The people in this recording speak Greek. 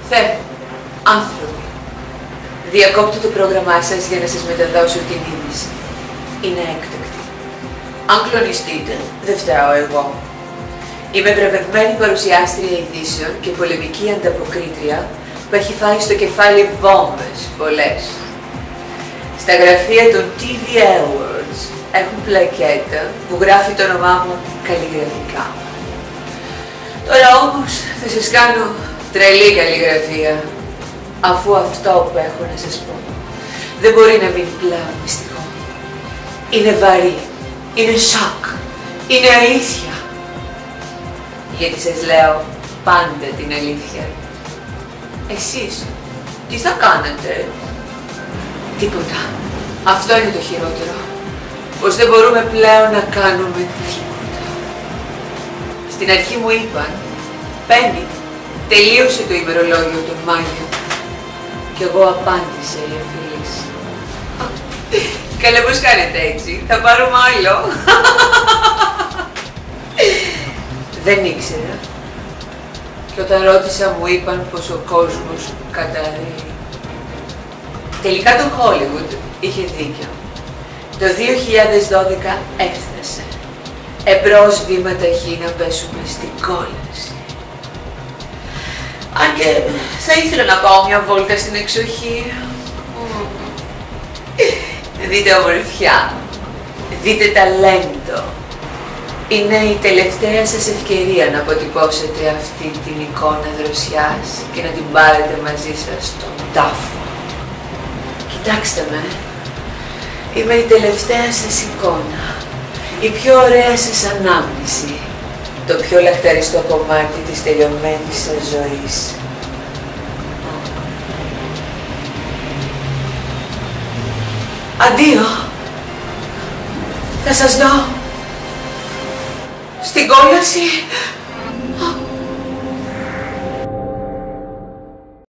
Θεέ, άνθρωποι, διακόπτω το πρόγραμμά σας για να σας μεταδώσω την είδηση. Είναι έκτακτη. Αν κλονιστείτε, δεν φταίω εγώ. Είμαι βραβευμένη παρουσιάστρια ειδήσεων και πολεμική ανταποκρίτρια που έχει φάει στο κεφάλι βόμβες πολλές. Στα γραφεία των TV Awards έχουν πλακέτα που γράφει το όνομά μου καλλιγραφικά. Τώρα όμως θα σας κάνω τρελή καλλιγραφία, αφού αυτό που έχω να σας πω δεν μπορεί να μείνει πλέον μυστικό. Είναι βαρύ, είναι σοκ, είναι αλήθεια. Γιατί σας λέω πάντα την αλήθεια. Εσείς, τι θα κάνετε? Τίποτα. Αυτό είναι το χειρότερο. Πως δεν μπορούμε πλέον να κάνουμε τίποτα. Στην αρχή μου είπαν, Πέννη, τελείωσε το ημερολόγιο τον Μάιο. Κι εγώ απάντησα η αφιλής. Καλά, πώς κάνετε έτσι, θα πάρουμε άλλο. Δεν ήξερα. Και όταν ρώτησα μου είπαν πως ο κόσμος καταραίει. Τελικά το Hollywood είχε δίκιο. Το 2012 έφτασε. Εμπρός βήμα ταχύ να πέσουμε στην κόλαση. Αν και θα ήθελα να πάω μια βόλτα στην εξοχή. Δείτε ομορφιά. Δείτε ταλέντο. Είναι η τελευταία σας ευκαιρία να αποτυπώσετε αυτή την εικόνα δροσιάς και να την πάρετε μαζί σας στον τάφο. Κοιτάξτε με. Είμαι η τελευταία σας εικόνα. Η πιο ωραία σας ανάμνηση. Το πιο λαχταριστό κομμάτι της τελειωμένης σας ζωής. Αντίο. Θα σας δω στην κόλαση.